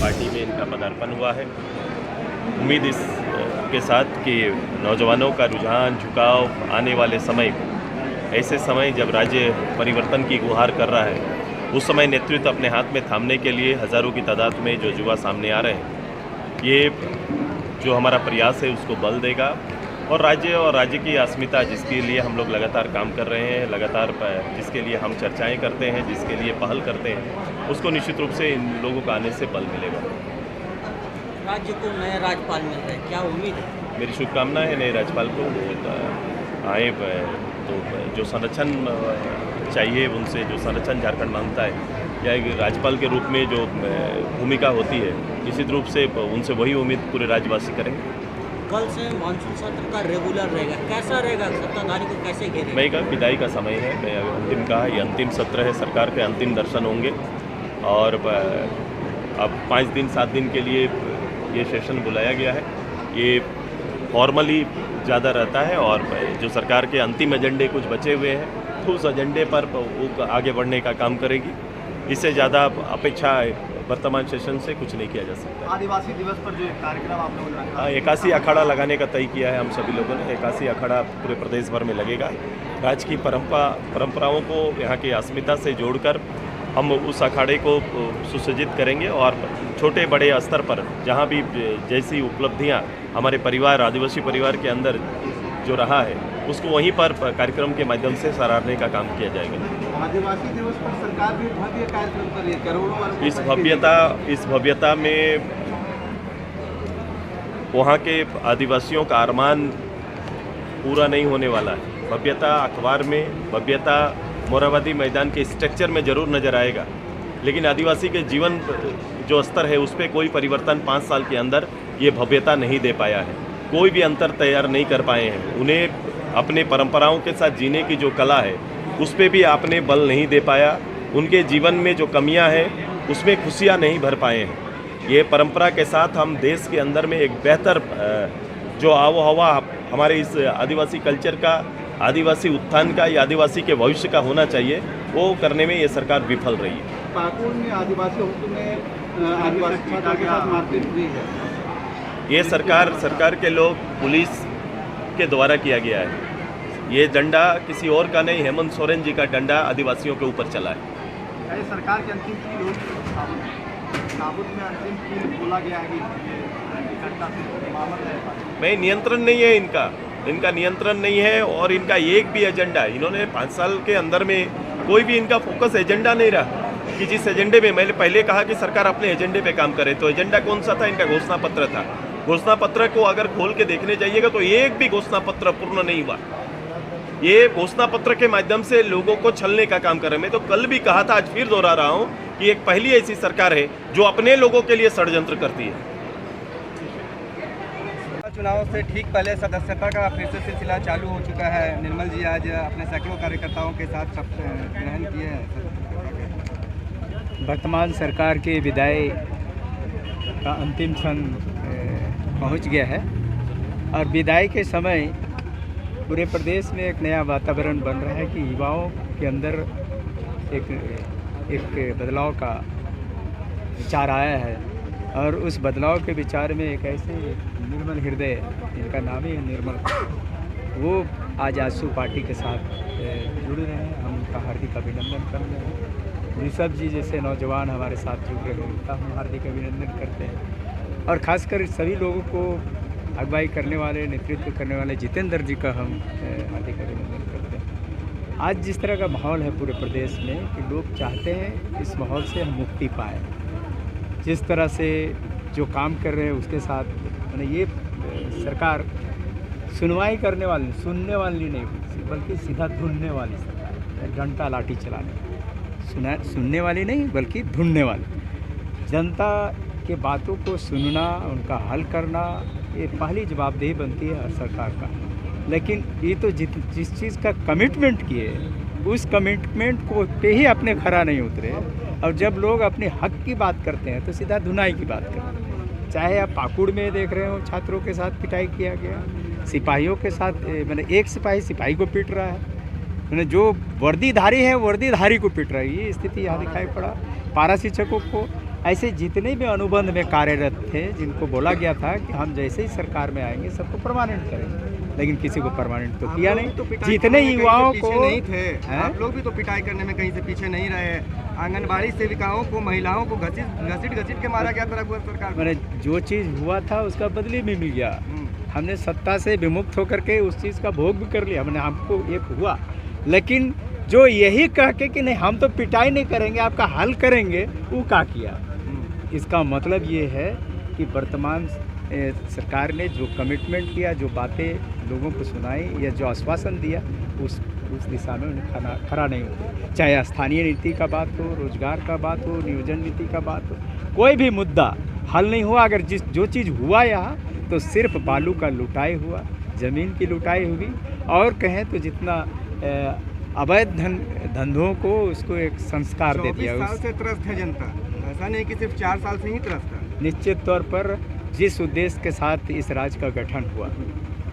Party में इनका पदार्पण हुआ है। उम्मीद इस के साथ कि नौजवानों का रुझान झुकाव आने वाले समय, ऐसे समय जब राज्य परिवर्तन की गुहार कर रहा है, उस समय नेतृत्व अपने हाथ में थामने के लिए हज़ारों की तादाद में जो युवा सामने आ रहे हैं, ये जो हमारा प्रयास है उसको बल देगा और राज्य की अस्मिता जिसके लिए हम लोग लगातार काम कर रहे हैं, लगातार जिसके लिए हम चर्चाएं करते हैं, जिसके लिए पहल करते हैं, उसको निश्चित रूप से इन लोगों का आने से बल मिलेगा। राज्य को नया राज्यपाल मिल रहा है, क्या उम्मीद है? मेरी शुभकामना है नए राज्यपाल को आए तो जो संरक्षण चाहिए उनसे, जो संरक्षण झारखंड मांगता है या एक राज्यपाल के रूप में जो भूमिका होती है, निश्चित रूप से उनसे वही उम्मीद पूरे राज्यवासी करेंगे। कल से मानसून सत्र का रेगुलर रहेगा, कैसा रहेगा? सत्ताधारी को कैसे घेरेगा? मई का विदाई का समय है, मैं अंतिम कहा, ये अंतिम सत्र है, सरकार के अंतिम दर्शन होंगे और अब 5 दिन 7 दिन के लिए ये सेशन बुलाया गया है। ये फॉर्मली ज़्यादा रहता है और जो सरकार के अंतिम एजेंडे कुछ बचे हुए हैं तो उस एजेंडे पर वो आगे बढ़ने का काम करेगी। इससे ज़्यादा अपेक्षा वर्तमान सेशन से कुछ नहीं किया जा सकता। आदिवासी दिवस पर जो एक कार्यक्रम आप लोगों ने रखा, 81 अखाड़ा लगाने का तय किया है हम सभी लोगों ने। 81 अखाड़ा पूरे प्रदेश भर में लगेगा। राज्य की परंपराओं को यहाँ की अस्मिता से जोड़कर हम उस अखाड़े को सुसज्जित करेंगे और छोटे बड़े स्तर पर जहाँ भी जैसी उपलब्धियाँ हमारे परिवार, आदिवासी परिवार के अंदर जो रहा है, उसको वहीं पर कार्यक्रम के माध्यम से सराहने का काम किया जाएगा। आदिवासी दिवस पर सरकार भी भव्य कार्यक्रम कर रही है, करोड़ों इस भव्यता में वहाँ के आदिवासियों का अरमान पूरा नहीं होने वाला है। भव्यता अखबार में, भव्यता मोराबादी मैदान के स्ट्रक्चर में ज़रूर नज़र आएगा, लेकिन आदिवासी के जीवन जो स्तर है उस पर कोई परिवर्तन 5 साल के अंदर ये भव्यता नहीं दे पाया है। कोई भी अंतर तैयार नहीं कर पाए हैं। उन्हें अपने परंपराओं के साथ जीने की जो कला है उस पर भी आपने बल नहीं दे पाया। उनके जीवन में जो कमियां हैं उसमें खुशियां नहीं भर पाए हैं। ये परंपरा के साथ हम देश के अंदर में एक बेहतर जो आबो हवा हमारे इस आदिवासी कल्चर का, आदिवासी उत्थान का या आदिवासी के भविष्य का होना चाहिए, वो करने में ये सरकार विफल रही है। पाकुड़ में आदिवासी होटल में आदिवासी छात्रों के साथ मारपीट हुई है। ये सरकार के लोग, पुलिस के द्वारा किया गया है। ये डंडा किसी और का नहीं, हेमंत सोरेन जी का डंडा आदिवासियों के ऊपर चला है। सरकार के अंतिम कील नाबुद में अंतिम कील बोला गया है मैं नियंत्रण नहीं है इनका नियंत्रण नहीं है और इनका एक भी एजेंडा, इन्होंने 5 साल के अंदर में कोई भी इनका फोकस एजेंडा नहीं रहा कि जिस एजेंडे में मैंने पहले कहा कि सरकार अपने एजेंडे पे काम करे, तो एजेंडा कौन सा था? इनका घोषणा पत्र था। घोषणा पत्र को अगर खोल के देखने जाइएगा तो एक भी घोषणा पत्र पूर्ण नहीं हुआ। ये घोषणा पत्र के माध्यम से लोगों को छलने का काम कर रहे हैं। मैं तो कल भी कहा था, आज फिर दोहरा रहा हूँ कि एक पहली ऐसी सरकार है जो अपने लोगों के लिए षड्यंत्र करती है। चुनाव से ठीक पहले सदस्यता का फिर से सिलसिला चालू हो चुका है। निर्मल जी आज अपने सैकड़ों कार्यकर्ताओं के साथ ग्रहण किए हैं। वर्तमान सरकार की विदाई का अंतिम क्षण पहुंच गया है और विदाई के समय पूरे प्रदेश में एक नया वातावरण बन रहा है कि युवाओं के अंदर एक बदलाव का विचार आया है और उस बदलाव के विचार में एक ऐसे निर्मल हृदय, इनका नाम ही है निर्मल, वो आज आजसू पार्टी के साथ जुड़ रहे हैं। हम उनका हार्दिक अभिनंदन कर रहे हैं। ऋषभ जी जैसे नौजवान हमारे साथ जुड़ रहे हैं, उनका हम हार्दिक अभिनंदन करते हैं और ख़ासकर सभी लोगों को अगुवाई करने वाले, नेतृत्व करने वाले जितेंद्र जी का हम हार्दिक अभिनंदन करते हैं। आज जिस तरह का माहौल है पूरे प्रदेश में कि लोग चाहते हैं इस माहौल से हम मुक्ति पाएँ। जिस तरह से जो काम कर रहे हैं उसके साथ मैंने ये सरकार सुनवाई करने वाली, सुनने वाली नहीं बल्कि सीधा ढूंढने वाली सरकार है। डंडा लाठी चलाने, सुनने वाली नहीं बल्कि ढूंढने वाली। जनता के बातों को सुनना, उनका हल करना, ये पहली जवाबदेही बनती है हर सरकार का। लेकिन ये तो जिस चीज़ का कमिटमेंट किए उस कमिटमेंट को पे ही अपने खरा नहीं उतरे। और जब लोग अपने हक की बात करते हैं तो सीधा धुनाई की बात करते हैं। चाहे आप पाकुड़ में देख रहे हो, छात्रों के साथ पिटाई किया गया, सिपाहियों के साथ मैंने एक सिपाही को पीट रहा है, मैंने जो वर्दीधारी है वर्दीधारी को पीट रहा है। ये स्थिति यहाँ दिखाई पड़ा। पारा शिक्षकों को ऐसे जितने भी अनुबंध में कार्यरत थे जिनको बोला गया था कि हम जैसे ही सरकार में आएंगे सबको परमानेंट करेंगे, लेकिन किसी को परमानेंट तो किया नहीं। जितने युवाओं को नहीं थे, आप लोग भी तो पिटाई करने में कहीं से पीछे नहीं रहे। आंगनबाड़ी सेविकाओं को, महिलाओं को घसीट के मारा गया था सरकार। मैंने जो चीज़ हुआ था उसका बदले में मिल गया। हमने सत्ता से विमुक्त होकर के उस चीज़ का भोग भी कर लिया, हमने हमको एक हुआ। लेकिन जो यही कह के कि नहीं हम तो पिटाई नहीं करेंगे, आपका हल करेंगे, वो क्या किया। इसका मतलब ये है कि वर्तमान सरकार ने जो कमिटमेंट किया, जो बातें लोगों को सुनाई या जो आश्वासन दिया, उस दिशा में उन्हें खरा नहीं हुआ। चाहे स्थानीय नीति का बात हो, रोजगार का बात हो, नियोजन नीति का बात हो, कोई भी मुद्दा हल नहीं हुआ। अगर जो चीज़ हुआ यहाँ तो सिर्फ बालू का लुटाई हुआ, ज़मीन की लुटाई हुई, और कहें तो जितना अवैध धंधों को उसको एक संस्कार दे दिया। 24 साल से त्रस्त है जनता, ऐसा नहीं कि सिर्फ 4 साल से ही त्रस्त है। निश्चित तौर पर जिस उद्देश्य के साथ इस राज्य का गठन हुआ,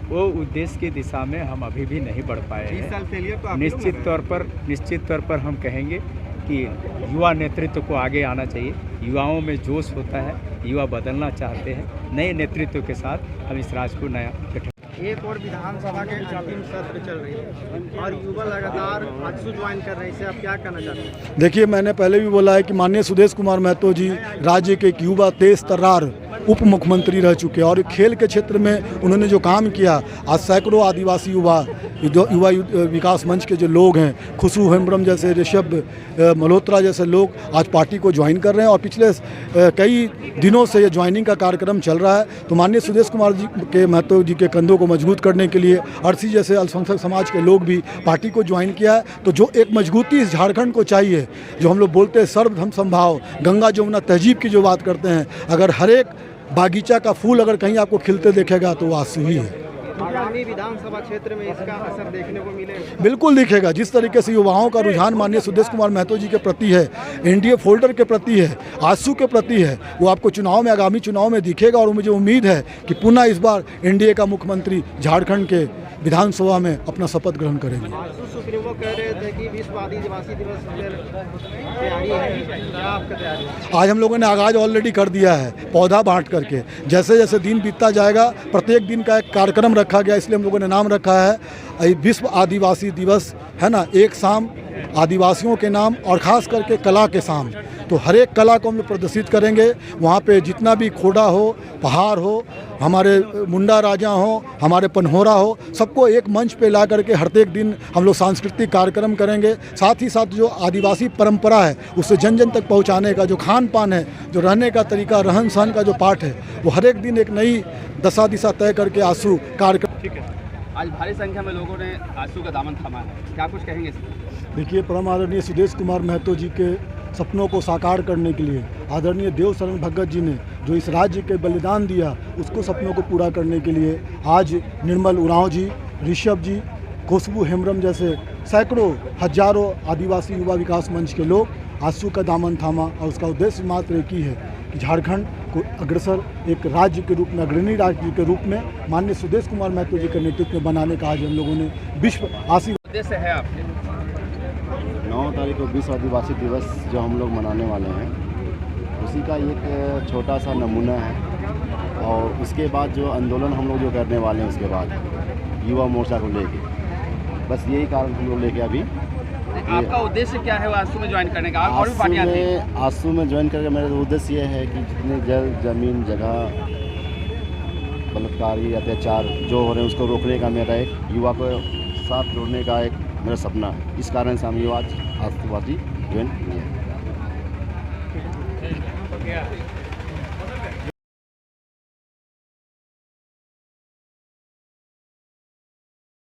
वो उद्देश्य की दिशा में हम अभी भी नहीं बढ़ पाए हैं। तो निश्चित तौर पर हम कहेंगे कि युवा नेतृत्व को आगे आना चाहिए। युवाओं में जोश होता है, युवा बदलना चाहते हैं। नए नेतृत्व के साथ हम इस राज्य को नया गठन। एक और विधानसभा के अंतिम सत्र चल रही है और युवा लगातार आजसू ज्वाइन कर रहे हैं, इसे आप क्या कहना चाहते हैं? देखिए, मैंने पहले भी बोला है कि माननीय सुदेश कुमार महतो जी राज्य के एक युवा तेज तर्रार उप मुख्यमंत्री रह चुके हैं, और खेल के क्षेत्र में उन्होंने जो काम किया, आज सैकड़ों आदिवासी युवा विकास मंच के जो लोग हैं, खुशबू हेम्ब्रम जैसे, ऋषभ मल्होत्रा जैसे लोग आज पार्टी को ज्वाइन कर रहे हैं, और पिछले कई दिनों से ये ज्वाइनिंग का कार्यक्रम चल रहा है। तो माननीय सुदेश कुमार जी के महतो जी के कंधों को मजबूत करने के लिए अरसी जैसे अल्पसंख्यक समाज के लोग भी पार्टी को ज्वाइन किया है। तो जो एक मजबूती इस झारखंड को चाहिए, जो हम लोग बोलते हैं सर्वधर्म संभाव, गंगा जमुना तहजीब की जो बात करते हैं, अगर हर एक बागीचा का फूल अगर कहीं आपको खिलते देखेगा तो वो आंसू ही है। आगामी विधानसभा क्षेत्र में इसका असर देखने को मिलेगा? बिल्कुल दिखेगा। जिस तरीके से युवाओं का रुझान माननीय सुदेश कुमार महतो जी के प्रति है, एनडीए फोल्डर के प्रति है, आंसू के प्रति है, वो आपको चुनाव में, आगामी चुनाव में दिखेगा। और मुझे उम्मीद है कि पुनः इस बार एनडीए का मुख्यमंत्री झारखंड के विधानसभा में अपना शपथ ग्रहण करेंगे। सुप्रीमो कह रहे थे कि विश्व आदिवासी दिवस तैयारी है, क्या आपका तैयारी है? आज हम लोगों ने आगाज ऑलरेडी कर दिया है, पौधा बांट करके। जैसे जैसे दिन बीतता जाएगा, प्रत्येक दिन का एक कार्यक्रम रखा गया, इसलिए हम लोगों ने नाम रखा है विश्व आदिवासी दिवस, है ना। एक शाम आदिवासियों के नाम, और ख़ास करके कला के शाम। तो हर एक कला को हम लोग प्रदर्शित करेंगे। वहाँ पे जितना भी खोड़ा हो, पहाड़ हो, हमारे मुंडा राजा हो, हमारे पनहोरा हो, सबको एक मंच पे ला करके हर एक दिन हम लोग सांस्कृतिक कार्यक्रम करेंगे। साथ ही साथ जो आदिवासी परंपरा है उसे जन जन तक पहुँचाने का जो खान पान है, जो रहने का तरीका, रहन सहन का जो पाठ है, वो हर एक दिन एक नई दशा दिशा तय करके आंसू कार्यक्रम। ठीक है, आज भारी संख्या में लोगों ने आंसू का दामन थामा है, क्या कुछ कहेंगे? देखिए, परम आदरणीय सुदेश कुमार महतो जी के सपनों को साकार करने के लिए आदरणीय देव शरण भगत जी ने जो इस राज्य के बलिदान दिया, उसको सपनों को पूरा करने के लिए आज निर्मल उरांव जी, ऋषभ जी, खुशबू हेम्ब्रम जैसे सैकड़ों हजारों आदिवासी युवा विकास मंच के लोग आंसू का दामन थामा। और उसका उद्देश्य मात्र एक ही है कि झारखंड को अग्रसर एक राज्य के रूप में, अग्रणी राज्य के रूप में माननीय सुदेश कुमार महतो जी के नेतृत्व में बनाने का आज हम लोगों ने विश्व आशीर्वाद। उद्देश्य है आपके 9 तारीख को विश्व आदिवासी दिवस जो हम लोग मनाने वाले हैं, उसी का एक छोटा सा नमूना है। और उसके बाद जो आंदोलन हम लोग जो करने वाले हैं, उसके बाद युवा मोर्चा को लेके, बस यही कारण हम लोग लेके अभी। आपका उद्देश्य क्या है आंसू में ज्वाइन करने का? और भी पार्टियां थी। आंसू में ज्वाइन करके मेरा उद्देश्य ये है कि जितने जल, जमीन, जगह, बलात्कारी, अत्याचार जो हो रहे हैं, उसको रोकने का मेरा एक युवा को साथ जोड़ने का एक मेरा सपना है। इस कारण से हम युवा आदिवासी ज्वाइन किए।